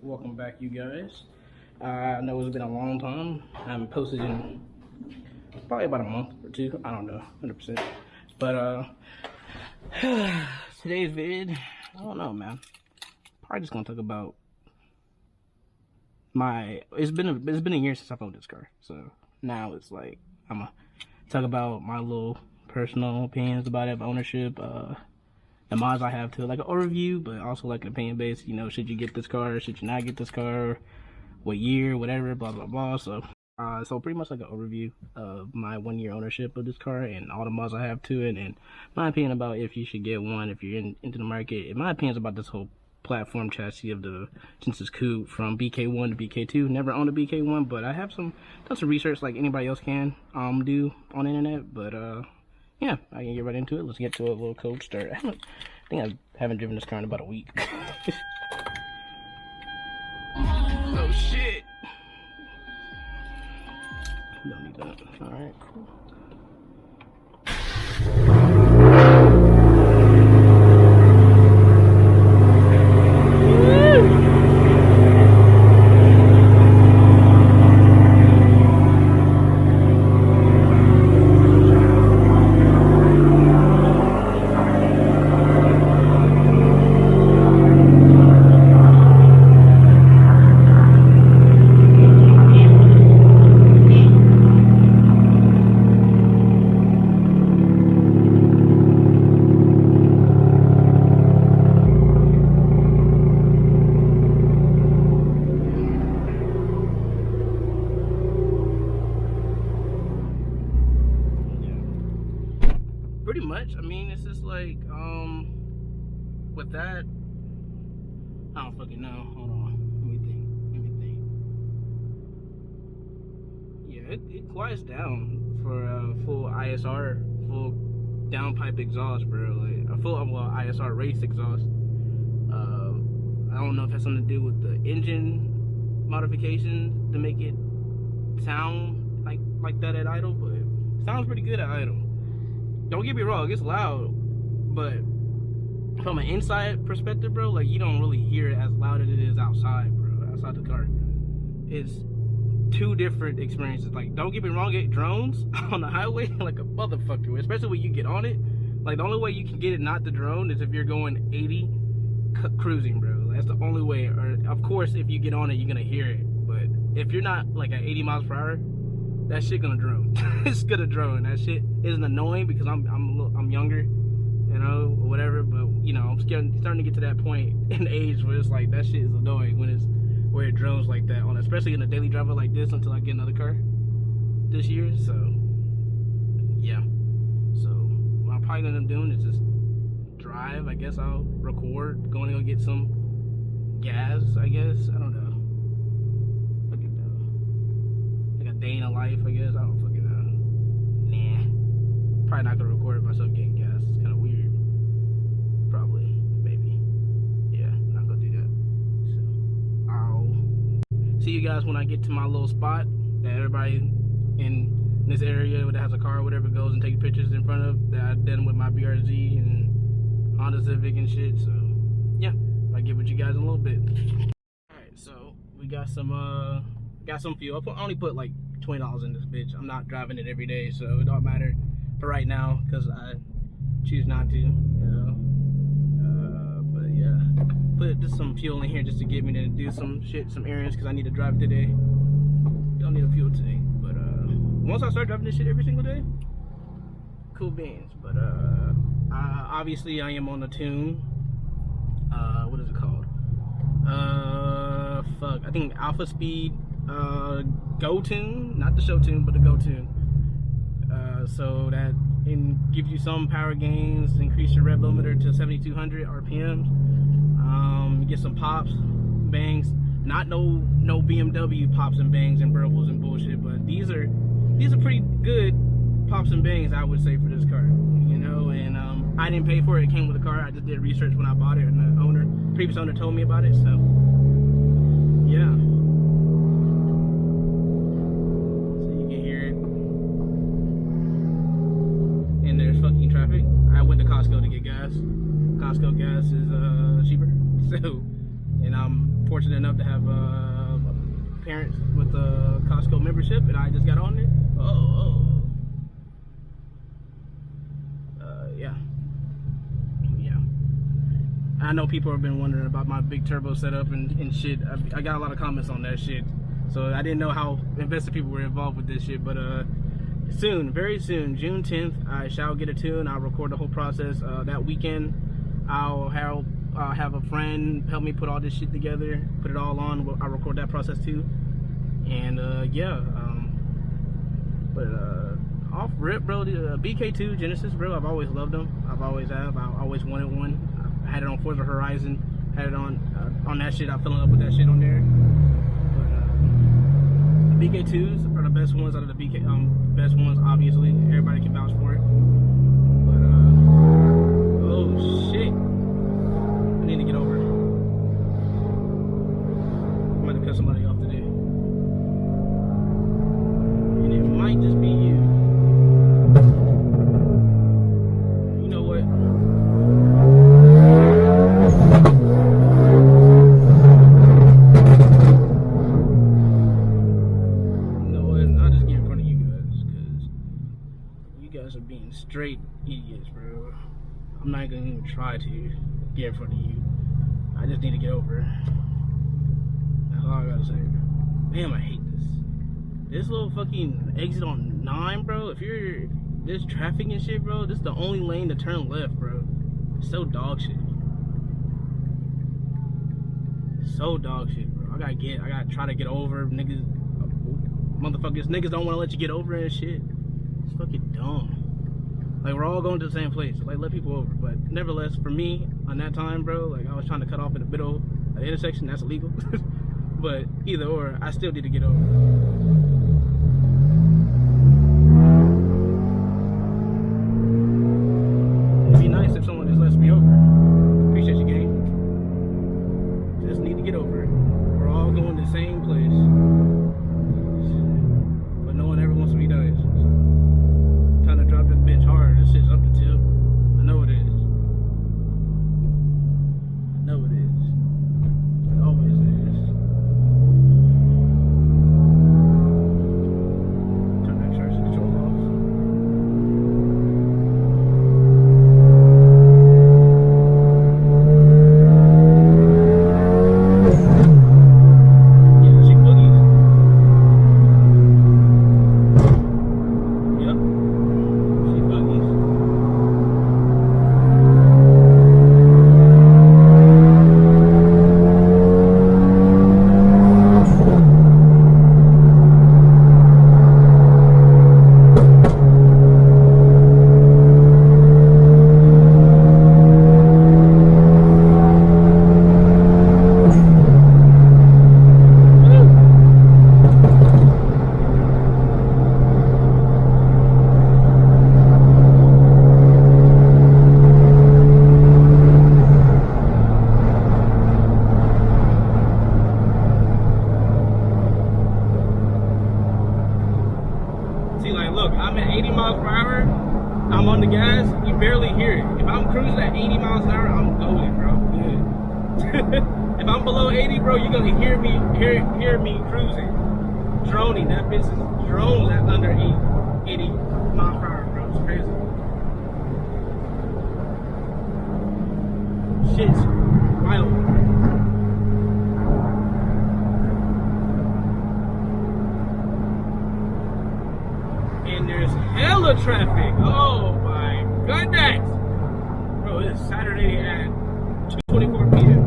welcome back, you guys. I know it's been a long time. I haven't posted in probably about a month or two. I don't know, 100%. But today's vid, I don't know, man. Probably just gonna talk about my. It's been a year since I've owned this car, so now it's like I'm gonna talk about my little personal opinions about it, ownership, the mods I have to it, like an overview, but also like an opinion based. You know, should you get this car? Should you not get this car? What year? Whatever. Blah blah blah. So pretty much like an overview of my 1 year ownership of this car and all the mods I have to it, and my opinion about if you should get one if you're into the market. And my opinions about this whole platform chassis of the Genesis Coupe from BK1 to BK2. Never owned a BK1, but I have done some research like anybody else can do on the internet. But yeah, I can get right into it. Let's get to a little cold start. I think I haven't driven this car in about a week. Oh shit! Don't need that. All right, cool. Pretty much. I mean, it's just like, with that, I don't fucking know. Hold on. Let me think. Yeah, it quiets down for a full ISR, full downpipe exhaust, bro. Like a full, ISR race exhaust. I don't know if it has something to do with the engine modifications to make it sound like that at idle, but it sounds pretty good at idle. Don't get me wrong, it's loud, but from an inside perspective, bro, like you don't really hear it as loud as it is outside, bro. Outside the car, it's two different experiences. Like, don't get me wrong, it drones on the highway like a motherfucker, especially when you get on it. Like, the only way you can get it not to drone is if you're going 80 cruising, bro. That's the only way. Or of course, if you get on it, you're gonna hear it. But if you're not like at 80 miles per hour, that shit gonna drone. It's gonna drone. That shit isn't annoying because I'm younger, you know, or whatever. But you know, I'm starting to get to that point in age where it's like that shit is annoying when where it drones like that on, especially in a daily driver like this until I get another car this year. So yeah. So what I'm probably gonna end up doing is just drive. I guess I'll record, going to go get some gas. I guess I don't know. Day in a life, I guess. I don't fucking know. Nah. Probably not gonna record myself getting gas. It's kind of weird. Probably. Maybe. Yeah, not gonna do that. So, I'll see you guys when I get to my little spot that everybody in this area that has a car or whatever goes and takes pictures in front of, that I've done with my BRZ and Honda Civic and shit. So, yeah. I'll get with you guys in a little bit. Alright, so we got some fuel. I only put like $20 in this bitch. I'm not driving it every day, so it don't matter for right now because I choose not to, you know. But yeah, put just some fuel in here just to get me to do some errands because I need to drive today. Don't need a fuel today, but once I start driving this shit every single day, cool beans. But obviously I am on the tune. What is it called? Fuck. I think Alpha Speed. Go tune, not the show tune, but the go tune. So that gives you some power gains, increase your rev limiter to 7,200 RPMs. Get some pops, bangs. Not no BMW pops and bangs and burbles and bullshit, but these are pretty good pops and bangs, I would say, for this car. You know, and I didn't pay for it. It came with the car. I just did research when I bought it, and the previous owner told me about it. So yeah. Traffic. I went to Costco to get gas. Costco gas is cheaper, so and I'm fortunate enough to have parents with a Costco membership, and I just got on it. Yeah. I know people have been wondering about my big turbo setup and shit. I got a lot of comments on that shit, so I didn't know how invested people were involved with this shit. But soon, very soon, June 10th, I shall get a tune. I'll record the whole process. That weekend, I'll have a friend help me put all this shit together, put it all on. I'll record that process too. And yeah, but off rip, bro, the BK2 Genesis, bro, I've always loved them. I've always wanted one. I had it on Forza Horizon, had it on that shit. I fell in love with that shit on there. But BK2s are the best ones out of the best ones, obviously. Everybody can vouch for it. But oh shit, I need to get over it. I'm gonna cut somebody off today, and it might just be you. You know what? Are being straight idiots, bro. I'm not gonna even try to get in front of you. I just need to get over it. That's all I gotta say. Damn, I hate this. This little fucking exit on 9, bro. If there's traffic and shit, bro, this is the only lane to turn left, bro. It's so dog shit. So dog shit, bro. I gotta try to get over. Niggas don't wanna let you get over and shit. It's fucking dumb. Like, we're all going to the same place. Like, let people over. But nevertheless, for me, on that time, bro, like, I was trying to cut off in the middle of the intersection. That's illegal. But either or, I still need to get over. It'd be nice if someone just lets me over. Appreciate you, gang. Just need to get over it. We're all going to the same place. But no one ever wants to be nice. Time to drop this bitch hard. This shit's up the tip. I know it is. I know it is. It always is. Turn that traction control off. Yeah, she boogies. Yep. See, like, look, I'm at 80 miles per hour. I'm on the gas. You barely hear it. If I'm cruising at 80 miles an hour, I'm going, bro. Good. If I'm below 80, bro, you're gonna hear me cruising, droning. That bitch is drones at under 80 miles per hour, bro. It's crazy. Shit's wild. There's hella traffic. Oh my goodness, bro! It's Saturday at 2:24 p.m.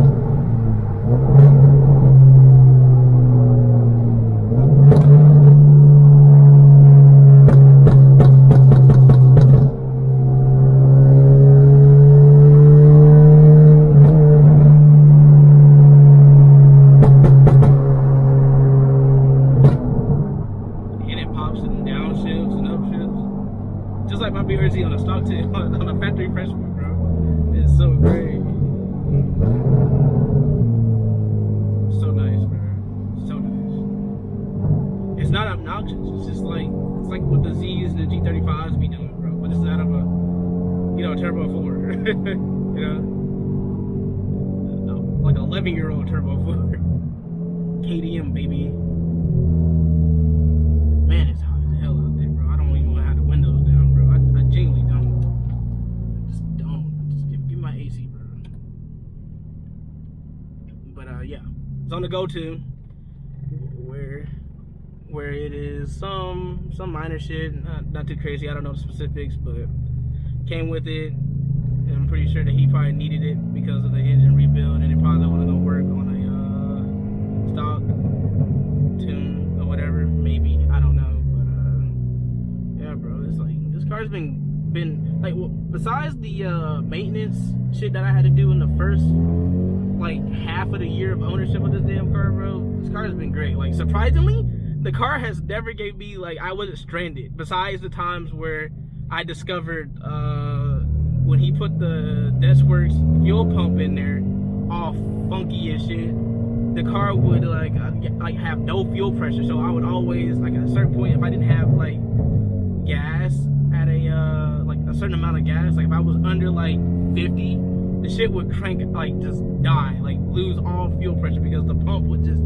Just like my BRZ on a stock tip, on a factory freshman, bro. It's so great. So nice, bro. So nice. It's not obnoxious. It's just like, it's like what the Z's and the G35s be doing, bro. But it's out of a, turbo 4. Like a 11-year-old turbo 4. KDM, baby. Man, it's hot as hell out there, bro. I don't even want to have the windows down, bro. I genuinely don't. I just don't. Just give me my AC, bro. But yeah, it's on the go-to where it is some minor shit, not too crazy. I don't know the specifics, but came with it. And I'm pretty sure that he probably needed it because of the engine rebuild, and it probably wasn't gonna work on a stock tune or whatever. Maybe, I don't know, but yeah, bro, it's like this car's been like, besides the maintenance shit that I had to do in the first like half of the year of ownership of this damn car, bro. This car has been great. Like, surprisingly, the car has never gave me, like, I wasn't stranded. Besides the times where I discovered when he put the Deskworks fuel pump in there, all funky as shit, the car would like have no fuel pressure. So I would always, like, at a certain point, if I didn't have like gas at a like a certain amount of gas, like if I was under like 50, the shit would crank, like just die, like lose all fuel pressure, because the pump would just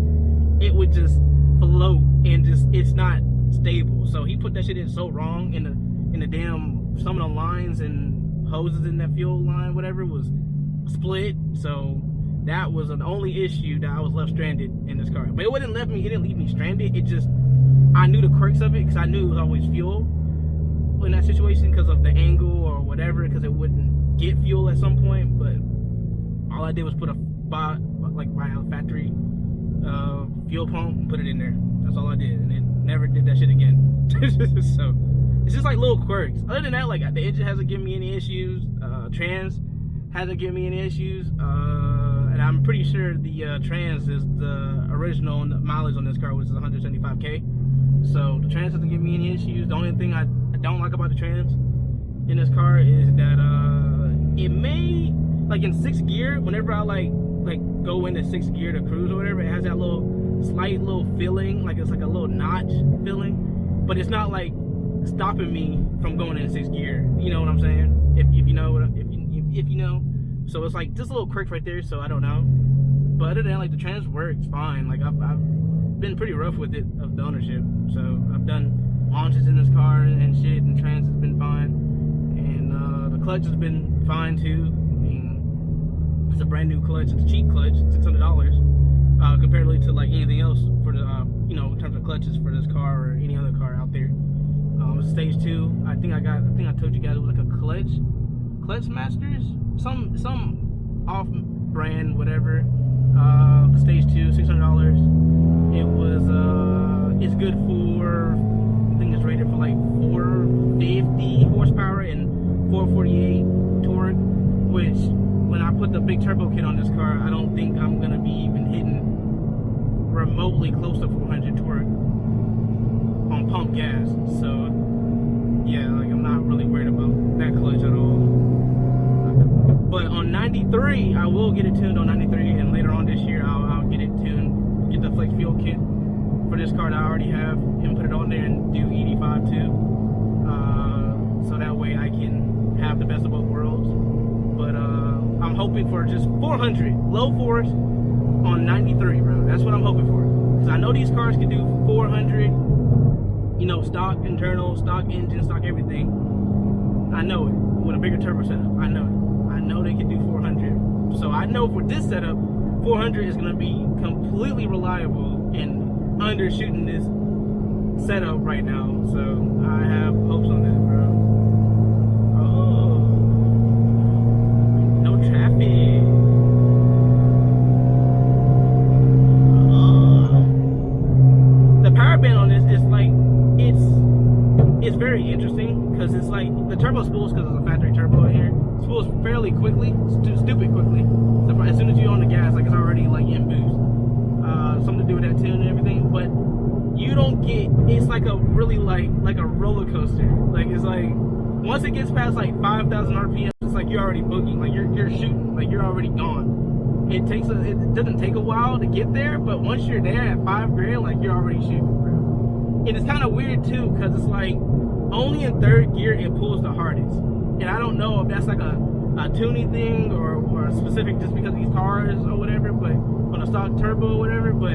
float and just, it's not stable. So he put that shit in so wrong, in the damn, some of the lines and hoses in that fuel line, whatever, was split. So that was the only issue that I was left stranded in this car. But it didn't leave me stranded. It just, I knew the quirks of it, because I knew it was always fuel in that situation because of the angle or whatever, because it wouldn't get fuel at some point. But all I did was put buy a factory fuel pump and put it in there. That's all I did, and it never did that shit again. So it's just like little quirks. Other than that, like, the engine hasn't given me any issues. Trans hasn't given me any issues. And I'm pretty sure the trans is the original mileage on this car, which is 175K. So the trans hasn't given me any issues. The only thing I don't like about the trans in this car is that it may, like, in 6th gear, whenever I like go into 6th gear to cruise or whatever, it has that slight little feeling, like it's like a little notch feeling, but it's not like stopping me from going into 6th gear. You know what I'm saying? If you know if you know. So it's like just a little quirk right there. So I don't know, but other than that, like, the trans works fine. Like, I've been pretty rough with it of the ownership. So I've done launches in this car and shit, and trans has been fine, and the clutch has been fine too. It's a brand new clutch. It's a cheap clutch, $600, comparatively to like anything else for the in terms of clutches for this car or any other car out there. It's a stage 2. I think I told you guys it was like a clutch masters, some off brand whatever. Stage 2, $600. It was it's good for, I think it's rated for like 450 horsepower and 448 torque, which, when I put the big turbo kit on this car, I don't think I'm gonna be even hitting remotely close to 400 torque on pump gas. So yeah, like, I'm not really worried about that clutch at all. But on 93, I will get it tuned on 93, and later on this year I'll get it tuned, get the flex fuel kit for this car that I already have, and put it on there and do ED5 too. So that way I can have the best of both worlds. But I'm hoping for just 400, low 4s on 93, bro. That's what I'm hoping for. Because I know these cars can do 400, stock internal, stock engine, stock everything. I know it. With a bigger turbo setup, I know it. I know they can do 400. So I know for this setup, 400 is going to be completely reliable and undershooting this setup right now. So I have hopes on that, bro. The power band on this is like, it's very interesting, because it's like the turbo spools, because it's a factory turbo in here, spools fairly quickly, stupid quickly. So as soon as you on the gas, like, it's already like in boost. Something to do with that tune and everything, but you don't get, it's like a really like a roller coaster. Like, it's like once it gets past like 5,000 RPM, it's like you're already boogieing, like you're shooting, like you're already gone. It doesn't take a while to get there, but once you're there at 5 grand, like, you're already shooting, bro. And it's kind of weird too, because it's like only in 3rd gear it pulls the hardest, and I don't know if that's like a tuning thing or or specific just because of these cars or whatever, but on a stock turbo or whatever, but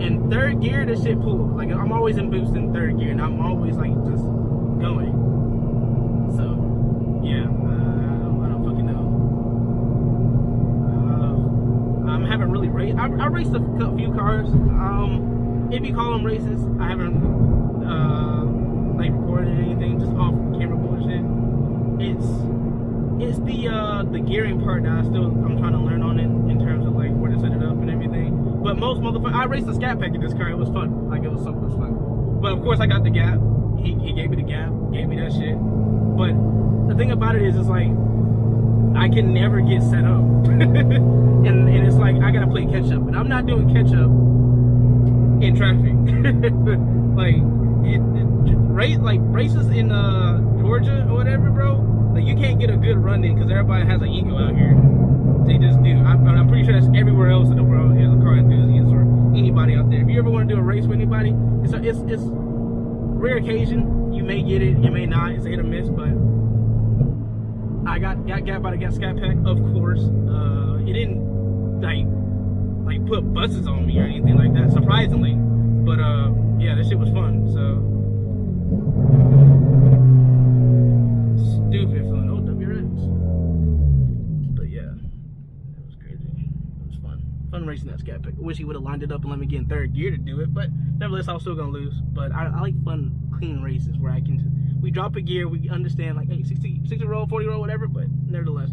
in third gear, this shit pulls. Like, I'm always in boost in third gear, and I'm always, like, just going. So, yeah, I don't fucking know. I haven't really raced. I raced a few cars. If you call them races, I haven't, like, recorded anything, just off camera bullshit. It's the gearing part that I'm trying to learn on it in terms of like where to set it up and everything. But most motherfuckers, I raced a scat pack in this car. It was fun. Like, it was something fun. But of course I got the gap. He gave me the gap, gave me that shit. But the thing about it is, it's like I can never get set up, and it's like I gotta play catch up, and I'm not doing catch up in traffic. Like races in Georgia or whatever, bro. Like, you can't get a good run in because everybody has an ego out here. They just do. I'm pretty sure that's everywhere else in the world as a car enthusiast or anybody out there. If you ever want to do a race with anybody, it's rare occasion. You may get it, you may not. It's a hit or miss. But I got by the scat pack, of course. It didn't like put buses on me or anything like that, surprisingly. But yeah, that shit was fun. So. Stupid fun. Oh, WRX. But yeah, it was crazy. It was fun. Fun racing that scat pack. I wish he would have lined it up and let me get in third gear to do it, but nevertheless, I was still gonna lose. But I like fun, clean races where we drop a gear, we understand, like, hey, 60 roll, 40 roll, whatever. But nevertheless,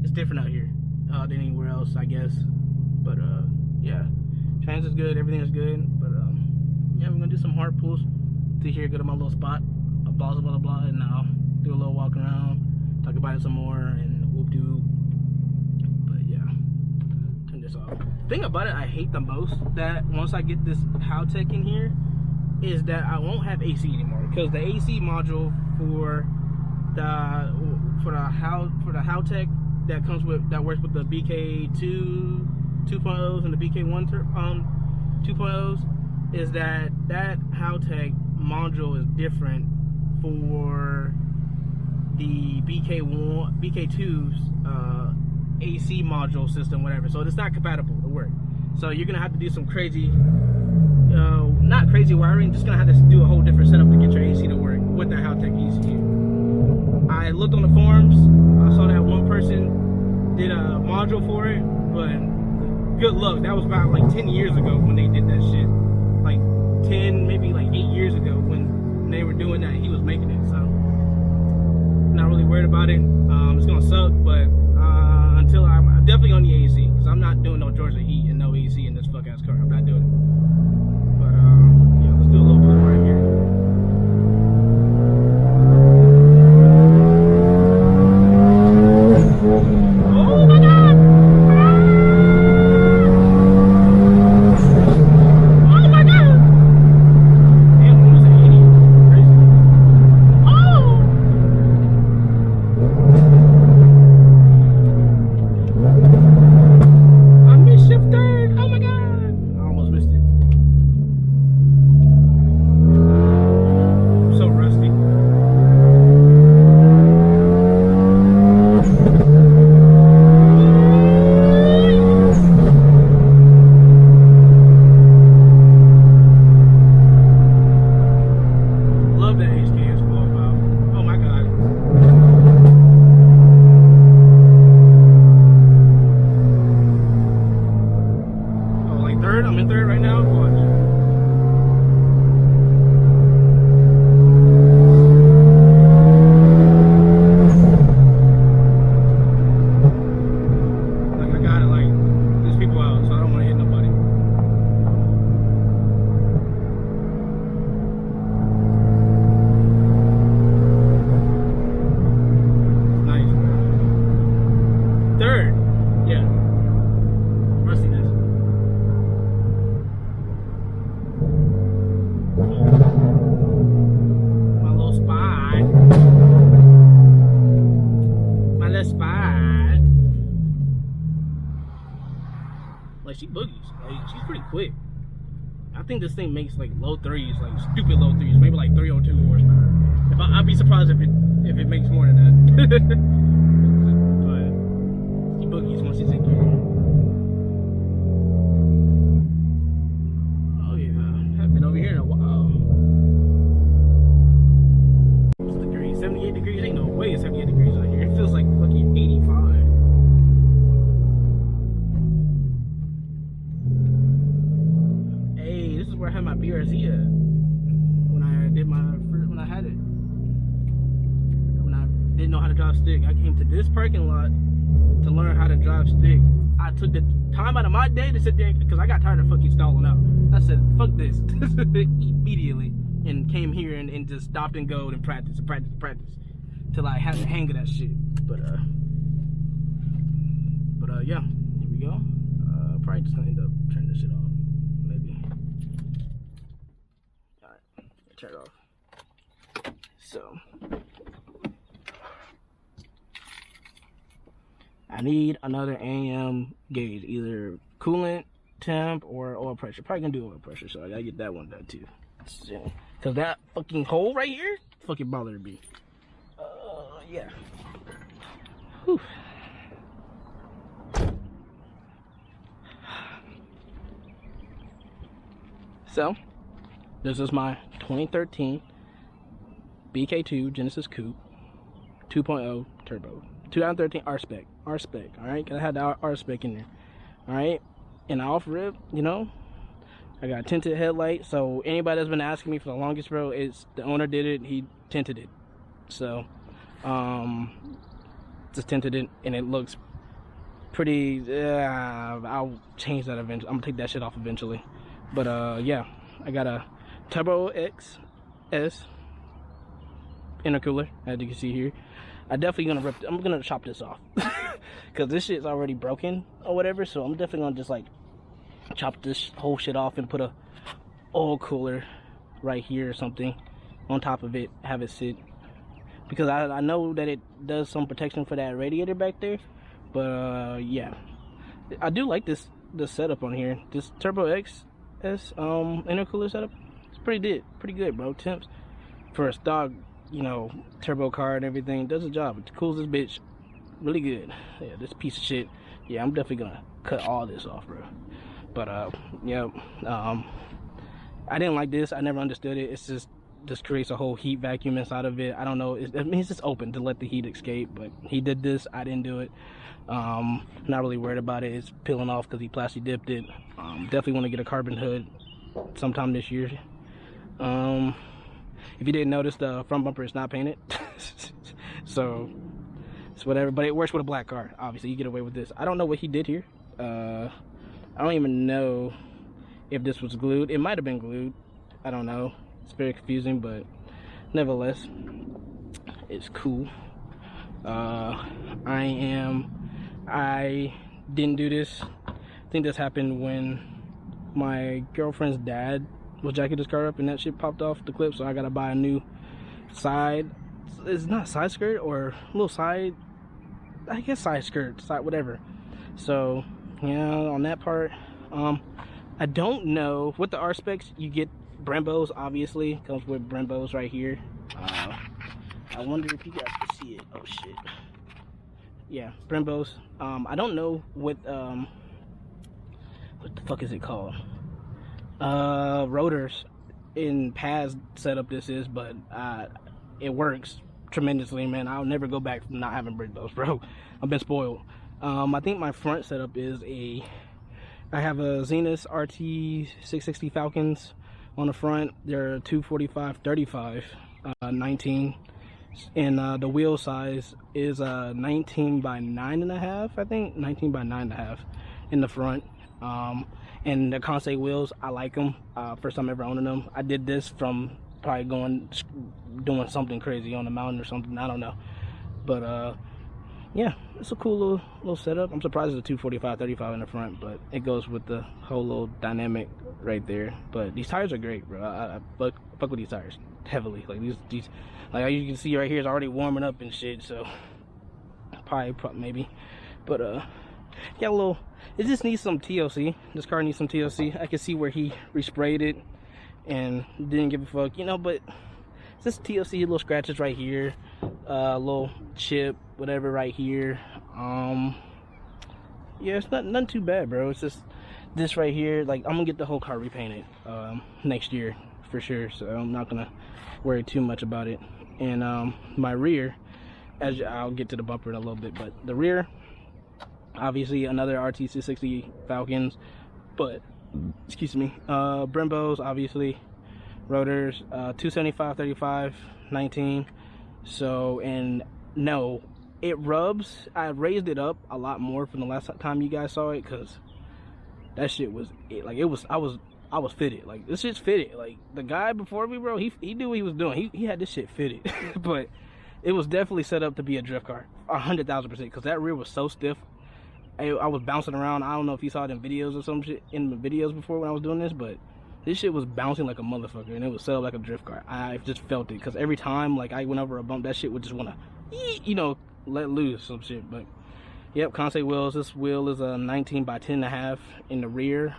it's different out here than anywhere else, I guess. But yeah, trans is good, everything is good. But yeah, I'm gonna do some hard pulls to here, go to my little spot, blah blah blah, and I'll do a little walk around, talk about it some more, and whoop doo. But yeah, turn this off. Thing about it I hate the most, that once I get this Haltech in here, is that I won't have AC anymore, because the AC module for the Haltech that comes with, that works with the BK2 2.0s and the BK1 2.0s, is that Haltech module is different for the BK2's AC module system, whatever. So it's not compatible to work. So you're gonna have to do some crazy, not crazy wiring, just gonna have to do a whole different setup to get your AC to work with that Haltech ECU. I looked on the forums, I saw that one person did a module for it, but good luck. That was about like 10 years ago when they did that shit. Like 10, maybe like 8 years ago when they were doing that, he was making it. So not really worried about it. It's gonna suck, but until I'm definitely on the AC, because I'm not doing no Georgia heat and no AC in this fuck ass car. I'm not doing it. But yeah, let's do a little pull right here. Oh my god! Oh my god! Damn, what was that? 80? Crazy. Oh! I missed shift third. Oh my god! I almost missed it. I'm so rusty. Love that HKS flow valve. Oh my god. Oh, like third? I'm in third right now? Watch. Like, I gotta, like, there's people out, so I don't want to hit nobody. Nice. Third. Yeah. Rustiness. My little spot. My little spot. Like, she boogies. Like, she's pretty quick. I think this thing makes like low threes, like stupid low threes, maybe like 302 horsepower. I'd be surprised if it makes more than that. But she boogies once he's in gear. Oh yeah, haven't been over here in a while. What's the degree? 78 degrees? Ain't no way it's 78 degrees out here. It feels like fucking 85. Hey, this is where I had my BRZ at. When I had it. When I didn't know how to drive stick. I came to this parking lot to learn how to drive stick. I took the time out of my day to sit there because I got tired of fucking stalling out. I said, fuck this immediately, and came here and just stopped and go and practice till I had the hang of that shit. But yeah, here we go. Probably just gonna end up turning this shit off, maybe. All right, turn it off. So I need another AM gauge, either coolant, temp, or oil pressure. Probably gonna do oil pressure, so I gotta get that one done too. So, cause that fucking hole right here, fucking bothered me. Yeah. Whew. So, this is my 2013 BK2 Genesis Coupe 2.0 turbo. 2013 R-Spec, all right? Cause I had the R-Spec in there, all right? And off rip, you know, I got a tinted headlight. So anybody that's been asking me for the longest, bro, it's the owner did it. He tinted it. So, just tinted it, and it looks pretty. I'll change that eventually. I'm gonna take that shit off eventually. But yeah, I got a Turbo XS intercooler, as you can see here. I'm gonna chop this off because this shit's already broken or whatever. So I'm definitely gonna just like chop this whole shit off and put a oil cooler right here or something on top of it, have it sit, because I know that it does some protection for that radiator back there. But yeah, I do like this setup on here. This Turbo XS intercooler setup, it's pretty good, bro. Temps for a stock, you know, turbo car and everything, does the job. It cools this bitch really good. Yeah, this piece of shit, yeah, I'm definitely gonna cut all this off, bro. But yeah, I didn't like this. I never understood it. It's just creates a whole heat vacuum inside of it. I don't know. I mean, it's just open to let the heat escape, but he did this. I didn't do it. Not really worried about it. It's peeling off because he plastic dipped it. Definitely want to get a carbon hood sometime this year. If you didn't notice, the front bumper is not painted. So it's whatever, but it works with a black car. Obviously you get away with this. I don't know what he did here. I don't even know if this was glued. It might have been glued. I don't know. It's very confusing, but nevertheless, it's cool. I didn't do this. I think this happened when my girlfriend's dad was jacking his car up and that shit popped off the clip, so I gotta buy a new side. It's not side skirt or a little side, I guess side skirt, side whatever. So yeah, on that part, I don't know. With the R specs, you get Brembos, obviously comes with Brembos right here. I wonder if you guys can see it. Oh shit. Yeah, Brembos. I don't know what the fuck is it called? Rotors in pads setup this is, but it works tremendously, man. I'll never go back from not having Brembos, bro. I've been spoiled. I think my front setup is I have a Zenith RT 660 Falcons on the front. They're 245/35 19, and the wheel size is 19 by 9.5, I think 19 by 9.5 in the front. And the Conseil wheels, I like them. First time ever owning them. I did this from probably doing something crazy on the mountain or something, I don't know. But yeah, it's a cool little setup. I'm surprised it's a 245/35 in the front, but it goes with the whole little dynamic right there. But these tires are great, bro. I fuck with these tires heavily. Like these, like you can see right here, it's already warming up and shit. So probably maybe, but yeah, it just needs some TLC. This car needs some TLC. I can see where he resprayed it and didn't give a fuck, you know. But it's just TLC, little scratches right here, little chip, whatever right here. Yeah, it's nothing too bad, bro. It's just this right here. Like, I'm gonna get the whole car repainted next year for sure. So I'm not gonna worry too much about it. And my rear, as I'll get to the bumper in a little bit, but the rear, obviously another RT660 Falcons, but excuse me, Brembos, obviously, rotors, 275 35 19. So, and no, it rubs. I raised it up a lot more from the last time you guys saw it, because that shit was like, it was, I was fitted. Like, this shit's fitted. Like, the guy before me, bro, he knew what he was doing. He had this shit fitted. But it was definitely set up to be a drift car, 100,000%, because that rear was so stiff. I was bouncing around. I don't know if you saw it in videos or some shit in the videos before when I was doing this, but this shit was bouncing like a motherfucker, and it was set up like a drift car. I just felt it, because every time like I went over a bump, that shit would just want to, you know, let loose some shit. But yep, Conseil wheels. This wheel is a 19 by 10.5 in the rear.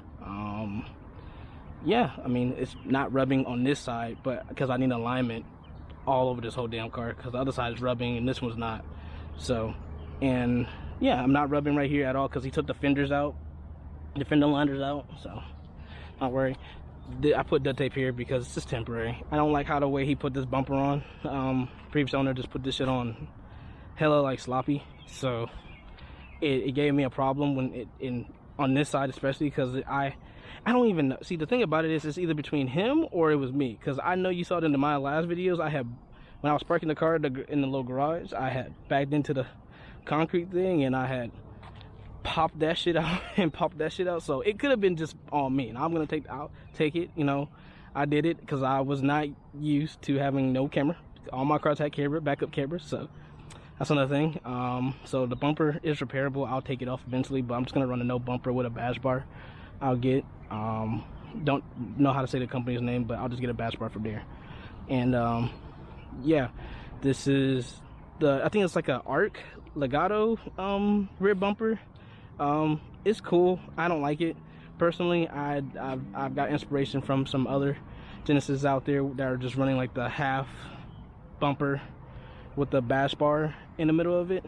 Yeah, I mean, it's not rubbing on this side, but because I need alignment all over this whole damn car, because the other side is rubbing and this one's not. So, and yeah, I'm not rubbing right here at all, because he took the fenders out, the fender liners out, so don't worry. I put duct tape here because it's just temporary. I don't like how the way he put this bumper on. Previous owner just put this shit on hella like sloppy, so it gave me a problem when on this side, especially because I don't even know. See, the thing about it is, it's either between him or it was me, because I know you saw it in my last videos. I had, when I was parking the car in the little garage, I had backed into the concrete thing and I had popped that shit out and popped that shit out. So it could have been just on me, and I'm gonna take it, you know. I did it because I was not used to having no camera. All my cars had camera, backup cameras, so that's another thing. So the bumper is repairable. I'll take it off eventually, but I'm just gonna run a no bumper with a bash bar. I'll get don't know how to say the company's name, but I'll just get a bash bar from there. And yeah, this is I think it's like a arc legato rear bumper. It's cool. I don't like it personally. I've got inspiration from some other Genesis out there that are just running like the half bumper with the bash bar in the middle of it,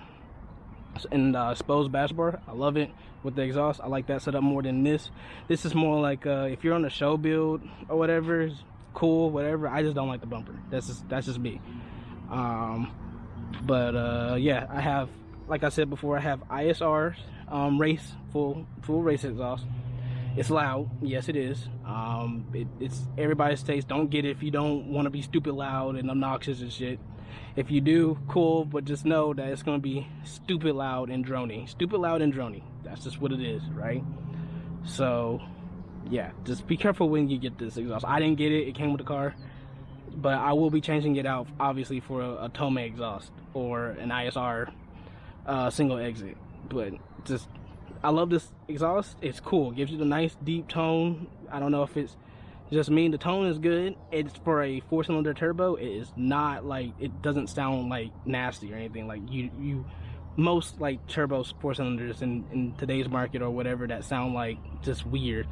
and exposed bash bar. I love it with the exhaust. I like that setup more than this. This is more like if you're on a show build or whatever, it's cool, whatever. I just don't like the bumper. That's just me. Yeah, I have, like I said before, I have ISR race full race exhaust. It's loud, yes it is. It's everybody's taste. Don't get it if you don't want to be stupid loud and obnoxious and shit. If you do, cool, but just know that it's gonna be stupid loud and drony. Stupid loud and drony. That's just what it is, right? So yeah, just be careful when you get this exhaust. I didn't get it, it came with the car, but I will be changing it out obviously for a Tome exhaust or an ISR single exit. But just, I love this exhaust. It's cool. It gives you the nice deep tone. I don't know if it's just me. The tone is good. It's for a 4-cylinder turbo. It is not like, it doesn't sound like nasty or anything. Like you most like turbos 4-cylinders in today's market or whatever that sound like just weird.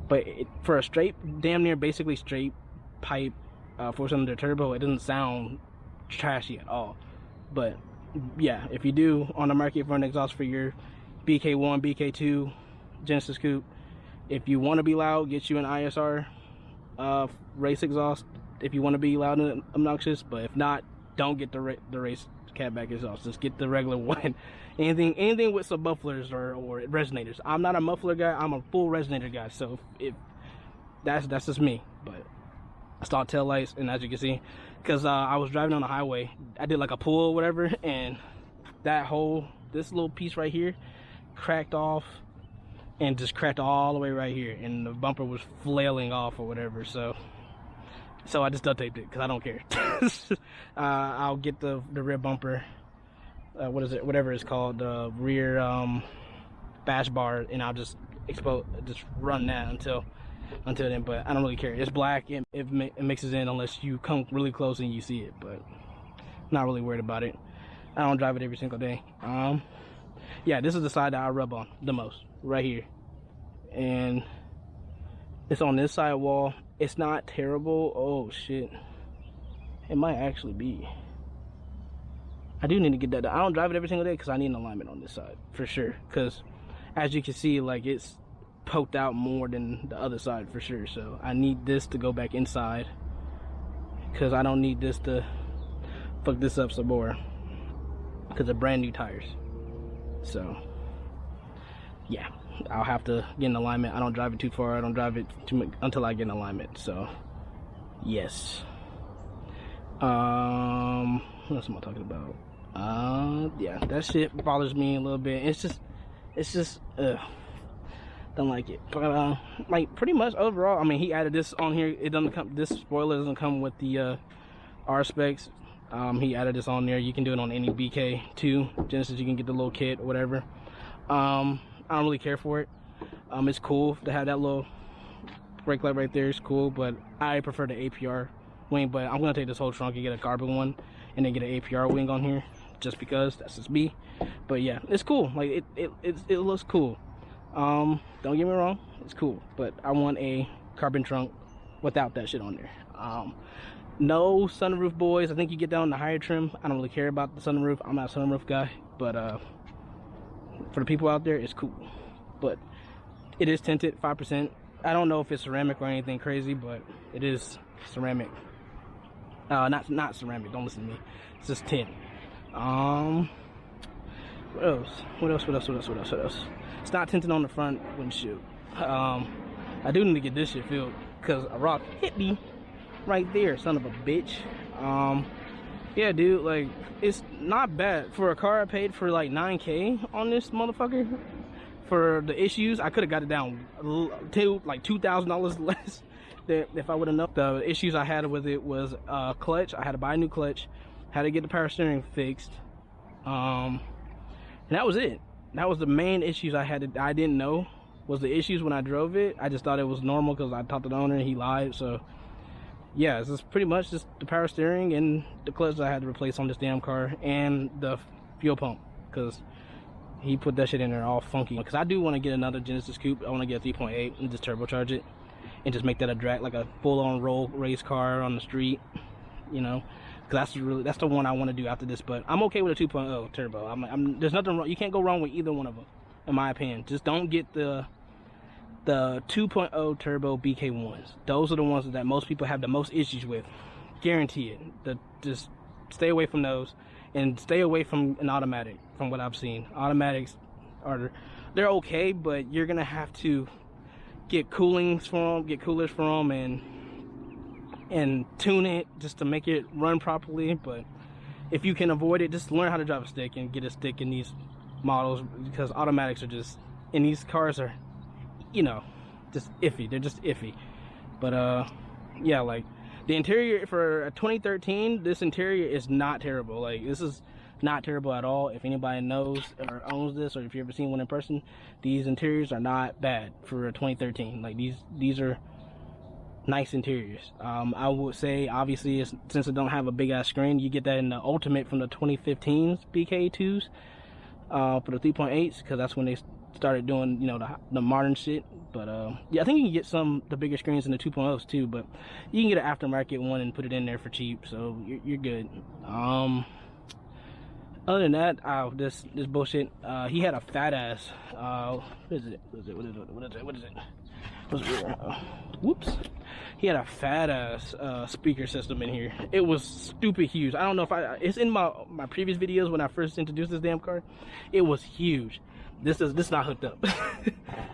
But for a straight, damn near basically straight pipe 4-cylinder turbo, it doesn't sound trashy at all. But yeah, if you do on the market for an exhaust for your BK1, BK2 Genesis Coupe, if you want to be loud, get you an ISR race exhaust if you want to be loud and obnoxious. But if not, don't get the race catback exhaust. Just get the regular one. anything with some mufflers or resonators. I'm not a muffler guy, I'm a full resonator guy. So if that's just me. But installed tail lights, and as you can see, because I was driving on the highway, I did like a pull or whatever, and this little piece right here cracked off and just cracked all the way right here, and the bumper was flailing off or whatever. So I just duct taped it because I don't care. I'll get the rear bumper, what is it, whatever it's called, the rear bash bar, and I'll just run that until then. But I don't really care. It's black, and it mixes in unless you come really close and you see it, but not really worried about it. I don't drive it every single day. Yeah, this is the side that I rub on the most, right here, and it's on this side wall. It's not terrible. Oh shit, it might actually be. I do need to get that done. I don't drive it every single day because I need an alignment on this side for sure, because as you can see, like it's poked out more than the other side for sure. So I need this to go back inside, because I don't need this to fuck this up some more, because of brand new tires. So yeah, I'll have to get in alignment. I don't drive it too far. I don't drive it until I get in alignment. So yes. What else am I talking about? Yeah, that shit bothers me a little bit. It's just don't like it. But like pretty much overall, I mean, he added this on here. It doesn't come, this spoiler doesn't come with the R specs. He added this on there. You can do it on any BK2 Genesis. You can get the little kit or whatever. I don't really care for it. It's cool to have that little brake light right there. It's cool, but I prefer the APR wing. But I'm gonna take this whole trunk and get a carbon one, and then get an APR wing on here, just because that's just me. But yeah, it's cool. Like it looks cool. Don't get me wrong, it's cool. But I want a carbon trunk without that shit on there. No sunroof, boys. I think you get down the higher trim, I don't really care about the sunroof. I'm not a sunroof guy, but for the people out there, it's cool. But it is tinted 5%. I don't know if it's ceramic or anything crazy, but it is ceramic. Not ceramic, don't listen to me. It's just tint. What else? It's not tinted on the front windshield. I do need to get this shit filled, because a rock hit me right there, son of a bitch. Yeah, dude, like, it's not bad. For a car I paid for like 9K on this motherfucker, for the issues, I could have got it down to like $2,000 less than if I would have known. The issues I had with it was clutch. I had to buy a new clutch, had to get the power steering fixed, and that was it. That was the main issues I had. I didn't know was the issues when I drove it. I just thought it was normal because I talked to the owner and he lied. So yeah, it's just pretty much just the power steering and the clutch that I had to replace on this damn car, and the fuel pump, because he put that shit in there all funky. Because I do want to get another Genesis Coupe. I want to get a 3.8 and just turbocharge it and just make that a drag, like a full-on roll race car on the street, you know. Because that's the one I want to do after this. But I'm okay with a 2.0 turbo. There's nothing wrong. You can't go wrong with either one of them, in my opinion. Just don't get the 2.0 turbo BK1s. Those are the ones that most people have the most issues with. Guarantee it. Just stay away from those, and stay away from an automatic. From what I've seen, automatics they're okay, but you're gonna have to get coolers for them, and tune it just to make it run properly. But if you can avoid it, just learn how to drive a stick and get a stick in these models, because automatics are just, and these cars are, you know, just iffy. They're just iffy. But yeah, like the interior for a 2013, this interior is not terrible. Like, this is not terrible at all. If anybody knows or owns this, or if you've ever seen one in person, these interiors are not bad for a 2013. Like, these are nice interiors. I would say, obviously, since it don't have a big ass screen, you get that in the Ultimate from the 2015's BK2s, for the 3.8s, because that's when they started doing, you know, the modern shit. But yeah, I think you can get the bigger screens in the 2.0s too, but you can get an aftermarket one and put it in there for cheap, so you're good. Other than that, this bullshit, he had a fat ass, what is it? Whoops. He had a fat ass speaker system in here. It was stupid huge. I don't know if it's in my previous videos when I first introduced this damn car. It was huge. This not hooked up.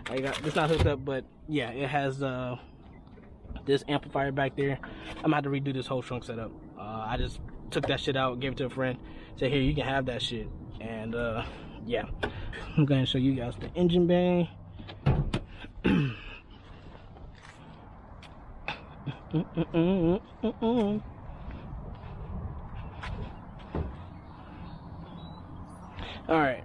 This not hooked up, but yeah, it has this amplifier back there. I'm gonna have to redo this whole trunk setup. I just took that shit out, gave it to a friend, said, here, you can have that shit. And yeah, I'm gonna show you guys the engine bay. All right,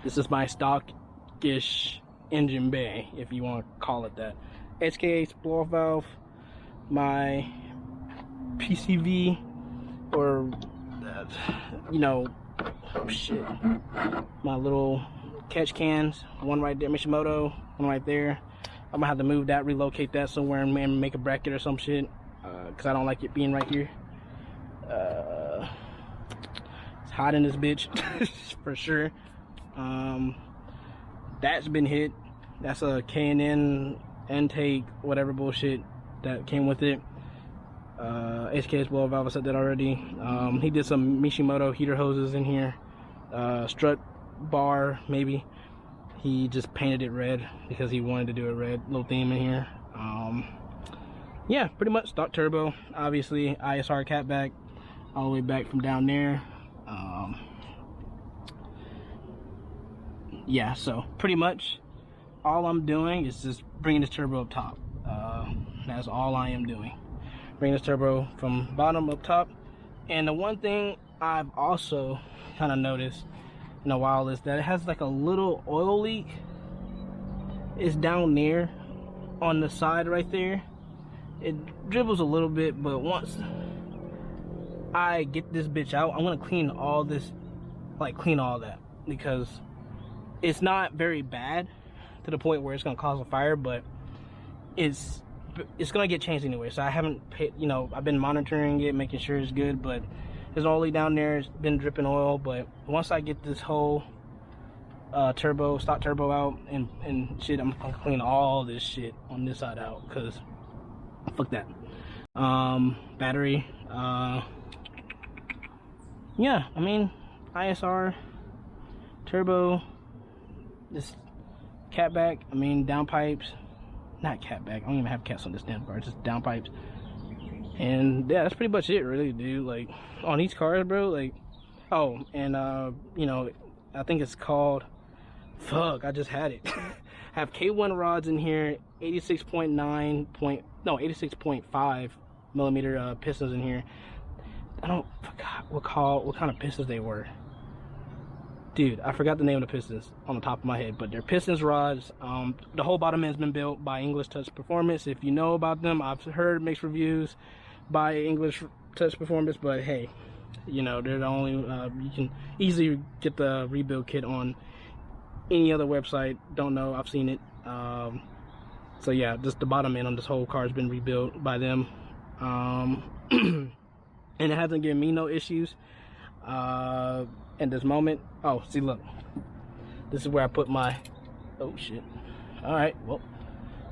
this is my stock-ish engine bay, if you want to call it that. HKH blow-off valve, my PCV, or you know, shit, my little catch cans, one right there, Mishimoto, one right there. I'm gonna have to move that, relocate that somewhere, and make a bracket or some shit, because I don't like it being right here. It's hot in this bitch for sure. that's been hit. That's a K&N intake, whatever bullshit that came with it. HKS blow valve, I said that already. He did some Mishimoto heater hoses in here. Strut bar, maybe. He just painted it red because he wanted to do a red little theme in here. Yeah, pretty much stock turbo. Obviously, ISR catback all the way back from down there. Yeah, so pretty much all I'm doing is just bringing this turbo up top. That's all I am doing. Bring this turbo from bottom up top. And the one thing I've also kind of noticed in a while is that it has like a little oil leak. It's down there on the side right there. It dribbles a little bit, but once I get this bitch out, I'm gonna clean all this, like clean all that, because it's not very bad to the point where it's gonna cause a fire, but it's gonna get changed anyway. So I haven't paid, you know, I've been monitoring it, making sure it's good, but there's oil leak down there. It's been dripping oil, but once I get this whole stock turbo out and shit, I'm gonna clean all this shit on this side out, because fuck that. Battery, yeah, I mean, ISR, turbo, this catback, I mean, downpipes, not catback, I don't even have cats on this damn car, it's just downpipes. And yeah, that's pretty much it, really, dude. Like, on these cars, bro, like, oh, and you know, I think it's called, fuck, I just had it. Have K1 rods in here, 86.5 millimeter pistons in here. I don't forgot what kind of pistons they were. Dude, I forgot the name of the pistons on the top of my head, but they're pistons rods. The whole bottom end's been built by English Touch Performance. If you know about them, I've heard mixed reviews by English Touch Performance, but hey, you know, they're the only, you can easily get the rebuild kit on any other website. Don't know, I've seen it. So yeah, just the bottom end on this whole car has been rebuilt by them. And it hasn't given me no issues in this moment. Oh, see, look, this is where I put my, oh shit, all right, well,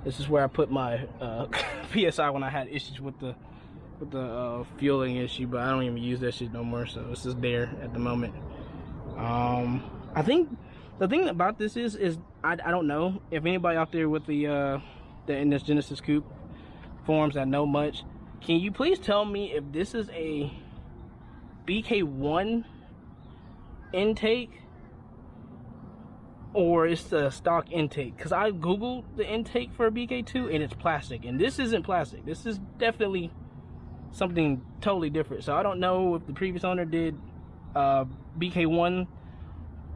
this is where I put my PSI when I had issues with the fueling issue, but I don't even use that shit no more, so it's just there at the moment. I think the thing about this is I don't know if anybody out there with the in this Genesis Coupe forums that know much, can you please tell me if this is a BK1 intake or it's the stock intake? Because I googled the intake for a BK2 and it's plastic, and this isn't plastic. This is definitely something totally different. So I don't know if the previous owner did BK1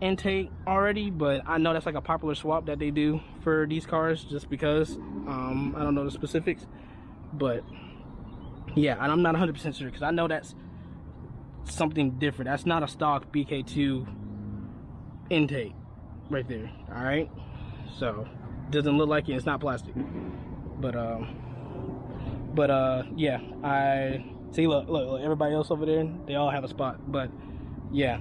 intake already, but I know that's like a popular swap that they do for these cars, just because I don't know the specifics, but yeah, and I'm not 100% sure, because I know that's something different. That's not a stock BK2 intake right there. All right, so doesn't look like it. It's not plastic, but yeah, I see, look, everybody else over there, they all have a spot, but yeah,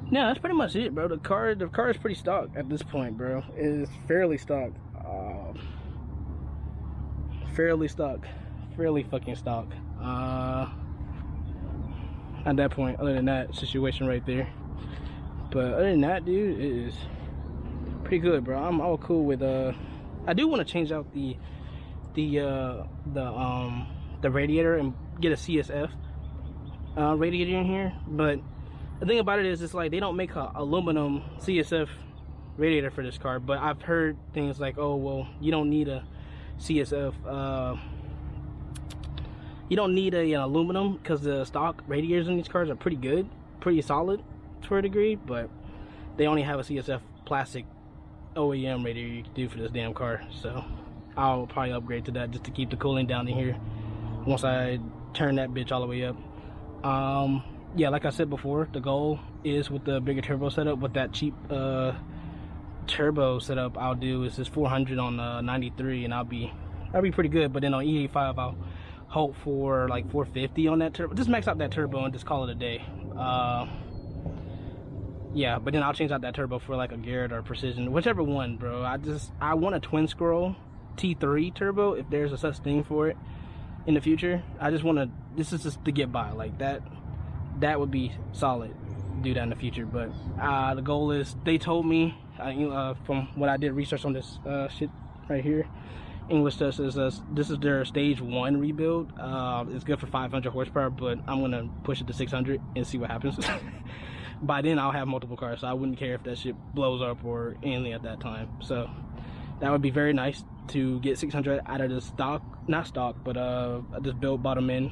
yeah, that's pretty much it, bro. The car is pretty stock at this point, bro. It is fairly stock, fairly fucking stock. At that point, other than that situation right there, but other than that, dude, it is pretty good, bro. I'm all cool with I do want to change out the radiator and get a CSF radiator in here, but the thing about it is, it's like they don't make a aluminum CSF radiator for this car. But I've heard things like, oh well, you don't need a CSF, you don't need an aluminum, because the stock radiators in these cars are pretty good, pretty solid to a degree, but they only have a CSF plastic OEM radiator you can do for this damn car. So I'll probably upgrade to that just to keep the cooling down in here once I turn that bitch all the way up. Yeah, like I said before, the goal is with the bigger turbo setup, with that cheap turbo setup I'll do is this 400 on 93, and I'll be pretty good. But then on E85 I'll hope for like 450 on that turbo. Just max out that turbo and just call it a day. Yeah, but then I'll change out that turbo for like a Garrett or Precision, whichever one, bro. I want a twin scroll T3 turbo if there's a such thing for it in the future. I just want to, this is just to get by like that. That would be solid, do that in the future. But the goal is, they told me from what I did research on this shit right here, English says this is their stage 1 rebuild. It's good for 500 horsepower, but I'm gonna push it to 600 and see what happens. By then I'll have multiple cars, so I wouldn't care if that shit blows up or anything at that time. So that would be very nice to get 600 out of the stock, not stock, but just build bottom end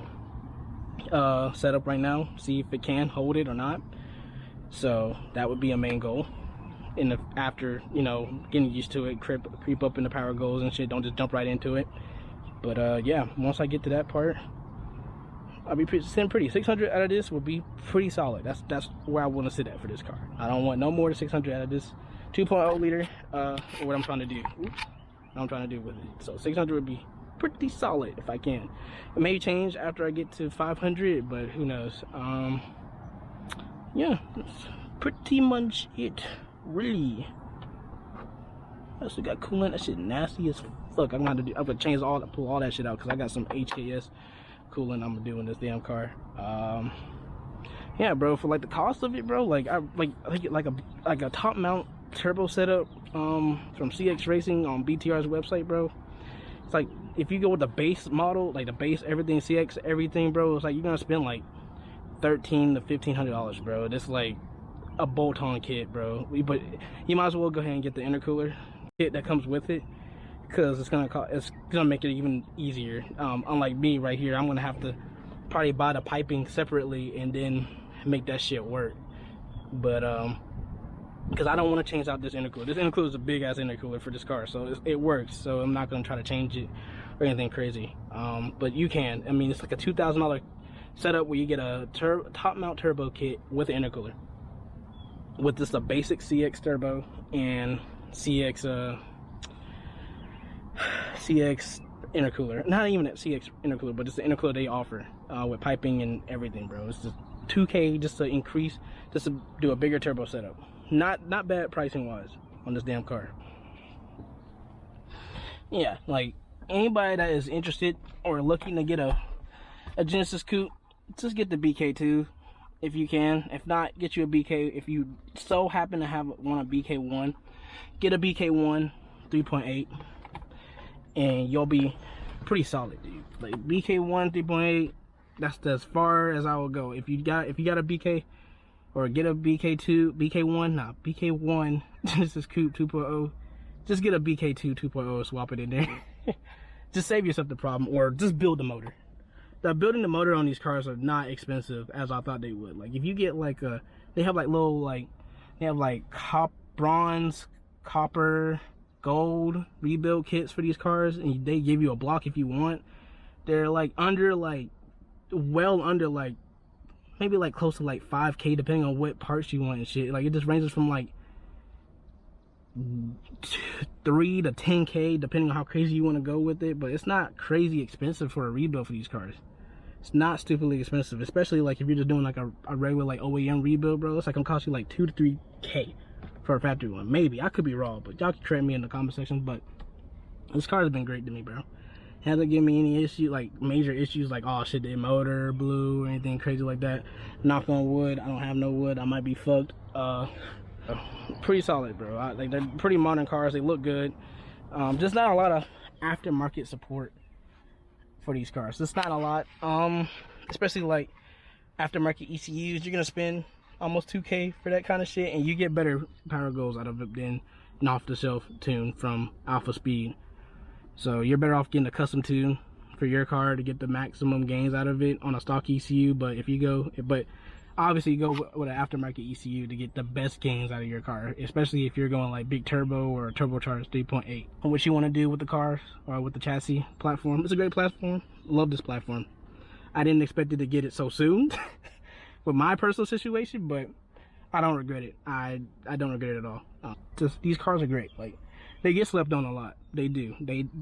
setup right now, see if it can hold it or not. So that would be a main goal. In the after, you know, getting used to it, creep up in the power goals and shit, don't just jump right into it. But yeah, once I get to that part, I'll be sitting pretty. 600 out of this would be pretty solid. That's where I want to sit at for this car. I don't want no more than 600 out of this 2.0 liter. What I'm trying to do. Oops. What I'm trying to do with it. So 600 would be pretty solid if I can. It may change after I get to 500, but who knows. Yeah, that's pretty much it. Really. I still got coolant. That shit nasty as fuck. I'm gonna change pull all that shit out because I got some HKS coolant I'm gonna do in this damn car. Yeah, bro, for like the cost of it, bro, like I think like a top mount turbo setup from CX Racing on BTR's website, bro. It's like if you go with the base model, like the base everything CX everything, bro, it's like you're gonna spend like $1,300 to $1,500, bro. It's like a bolt-on kit, bro. But you might as well go ahead and get the intercooler kit that comes with it, because it's gonna make it even easier. Unlike me right here, I'm gonna have to probably buy the piping separately and then make that shit work. But because I don't want to change out this intercooler. This intercooler is a big ass intercooler for this car, so it works. So I'm not gonna try to change it or anything crazy. But you can. I mean, it's like a $2,000 setup where you get a top mount turbo kit with an intercooler, with just a basic CX turbo and CX intercooler. Not even a CX intercooler, but it's the intercooler they offer with piping and everything, bro. It's just 2K just to increase, just to do a bigger turbo setup. Not bad pricing wise on this damn car. Yeah, like anybody that is interested or looking to get a Genesis coupe, just get the BK2 if you can. If not, get you a BK. If you so happen to want a BK1, get a BK1 3.8 and you'll be pretty solid, dude. Like BK1 3.8, that's as far as I will go. If you got a BK, or get a BK1 this is Coupe 2.0, just get a BK2 2.0, swap it in there. Just save yourself the problem, or just build the motor. Building the motor on these cars are not expensive as I thought they would. Like if you get like they have like little they have like bronze, copper, gold rebuild kits for these cars, and they give you a block if you want. They're like well under maybe like close to like 5K depending on what parts you want and shit. Like it just ranges from like 3 to 10K depending on how crazy you want to go with it. But it's not crazy expensive for a rebuild for these cars. It's not stupidly expensive, especially like if you're just doing like a regular like OEM rebuild, bro. It's like gonna cost you like 2 to 3K for a factory one. Maybe, I could be wrong, but y'all can correct me in the comment section. But this car has been great to me, bro. Hasn't given me any issue, like major issues, like oh shit, the motor blew or anything crazy like that. Knock on wood, I don't have no wood, I might be fucked. Pretty solid, bro. Like they're pretty modern cars, they look good. Just not a lot of aftermarket support for these cars. It's not a lot, especially like aftermarket ECUs. You're gonna spend almost 2K for that kind of shit, and you get better power goals out of it than an off-the-shelf tune from Alpha Speed. So you're better off getting a custom tune for your car to get the maximum gains out of it on a stock ECU. But obviously you go with an aftermarket ECU to get the best gains out of your car, especially if you're going like big turbo or turbocharged 3.8. What you want to do with the car or with the chassis platform, it's a great platform. Love this platform. I didn't expect it to get it so soon with my personal situation, but I don't regret it. I don't regret it at all. Just these cars are great. Like they get slept on a lot. They do.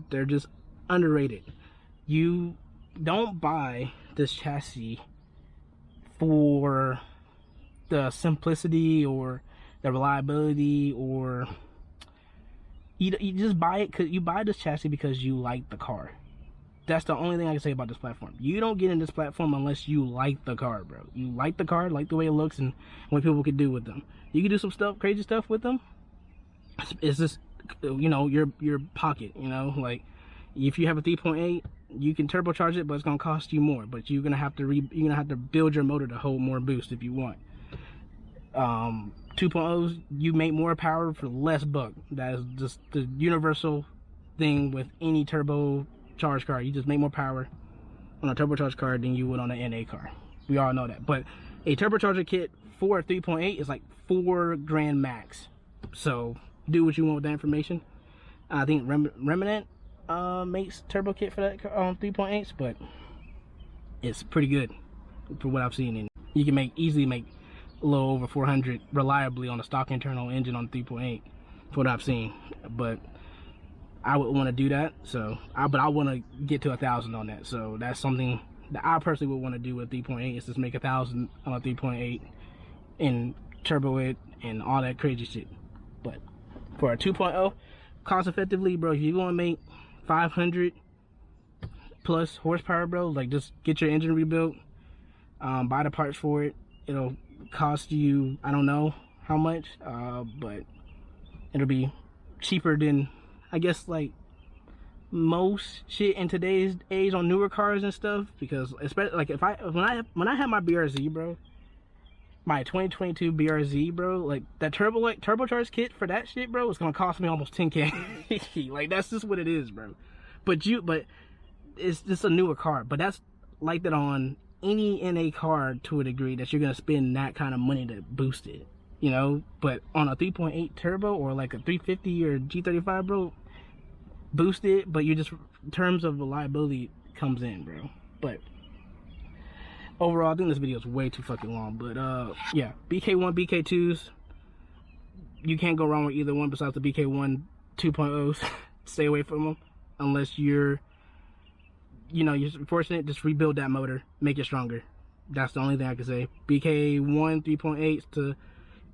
They're just underrated. You don't buy this chassis for the simplicity or the reliability, or you just buy it because you buy this chassis because you like the car. That's the only thing I can say about this platform. You don't get in this platform unless you like the car, bro. You like the car, like the way it looks, and what people can do with them. You can do some stuff, crazy stuff with them. It's just, you know, your pocket, you know, like if you have a 3.8, you can turbocharge it, but it's gonna cost you more. But you're gonna have to build your motor to hold more boost if you want. 2.0s, you make more power for less buck. That is just the universal thing with any turbocharged car. You just make more power on a turbocharged car than you would on an NA car. We all know that. But a turbocharger kit for a 3.8 is like $4 grand max. So do what you want with that information. I think Remnant makes turbo kit for that 3.8s, but it's pretty good for what I've seen. And you can easily make a little over 400 reliably on a stock internal engine on 3.8 for what I've seen. But I would want to do that, so but I want to get to 1,000 on that. So that's something that I personally would want to do with 3.8, is just make 1,000 on a 3.8 and turbo it and all that crazy shit. But for a 2.0, cost effectively, bro, if you're gonna make 500 plus horsepower, bro, like just get your engine rebuilt, buy the parts for it. It'll cost you, I don't know how much, but it'll be cheaper than, I guess, like most shit in today's age on newer cars and stuff. Because especially like when I had my BRZ, bro, my 2022 BRZ, bro, like that turbocharged kit for that shit, bro, was gonna cost me almost 10K. Like that's just what it is, bro. But it's just a newer car. But that's like that on any NA car to a degree, that you're gonna spend that kind of money to boost it, you know. But on a 3.8 turbo or like a 350 or G35, bro, boost it, but you just, in terms of reliability, comes in, bro. But overall, I think this video is way too fucking long. But yeah, BK1, BK2s, you can't go wrong with either one besides the BK1 2.0s. Stay away from them unless you're, you know, you're fortunate. Just rebuild that motor, make it stronger. That's the only thing I can say. BK1 3.8s to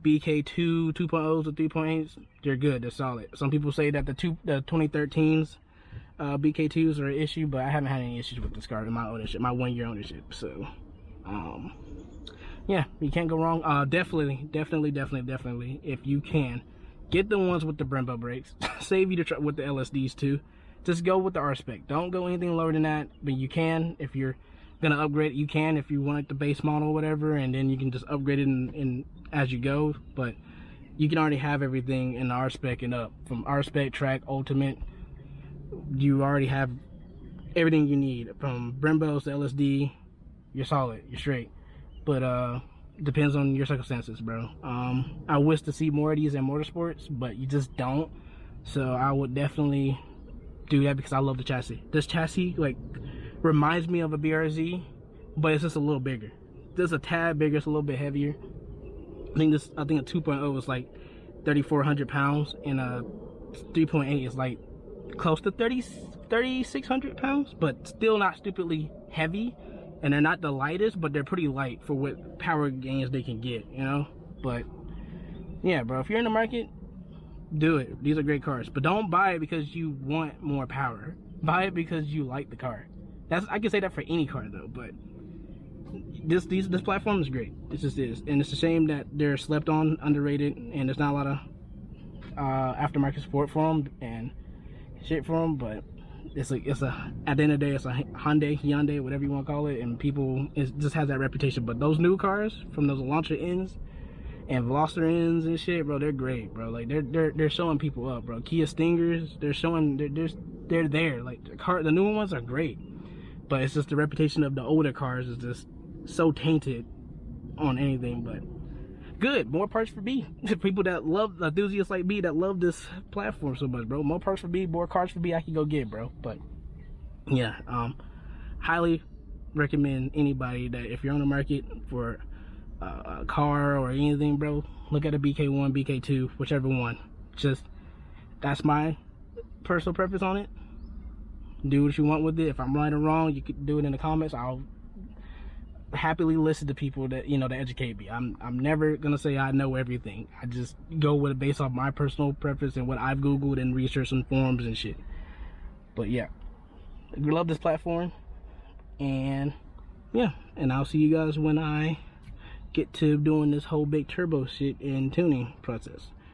BK2 2.0s to 3.8s, they're good, they're solid. Some people say that the 2013s BK2s are an issue, but I haven't had any issues with this car in my ownership, my 1 year ownership. So yeah, you can't go wrong. Definitely, if you can, get the ones with the Brembo brakes. Save you to try with the LSDs too. Just go with the R-Spec. Don't go anything lower than that. But you can, if you're gonna upgrade it, you can, if you want it the base model or whatever, and then you can just upgrade it in as you go. But you can already have everything in the R-Spec and up. From R-Spec, Track, Ultimate, you already have everything you need. From Brembos to LSD, you're solid, you're straight. But depends on your circumstances, bro. I wish to see more of these in motorsports, but you just don't. So I would definitely do that because I love the chassis. This chassis like reminds me of a BRZ, but it's just a little bigger. Just a tad bigger, it's a little bit heavier. I think a 2.0 is like 3,400 pounds, and a 3.8 is like close to 3,600 pounds, but still not stupidly heavy. And they're not the lightest, but they're pretty light for what power gains they can get, you know. But yeah, bro, if you're in the market, do it. These are great cars, but don't buy it because you want more power. Buy it because you like the car. I can say that for any car though, but this platform is great. It just is, and it's a shame that they're slept on, underrated, and there's not a lot of aftermarket support for them and shit for them. But it's a at the end of the day, it's a Hyundai, whatever you want to call it, and it just has that reputation. But those new cars from those Elantra ends and Veloster ends and shit, bro, they're great, bro. Like they're showing people up, bro. Kia Stingers, they're there. Like the new ones are great, but it's just the reputation of the older cars is just so tainted on anything. But good, more parts for B. People that love, enthusiasts like me that love this platform so much, bro. More parts for B, more cars for B I can go get, bro. But yeah, highly recommend anybody that if you're on the market for a car or anything, bro, look at a BK1, BK2, whichever one. Just, that's my personal preference on it. Do what you want with it. If I'm right or wrong, you could do it in the comments. happily listen to people that, you know, that educate me. I'm never gonna say I know everything. I just go with it based off my personal preference and what I've Googled and researched on forums and shit. But yeah, we love this platform, and yeah, and I'll see you guys when I get to doing this whole big turbo shit and tuning process.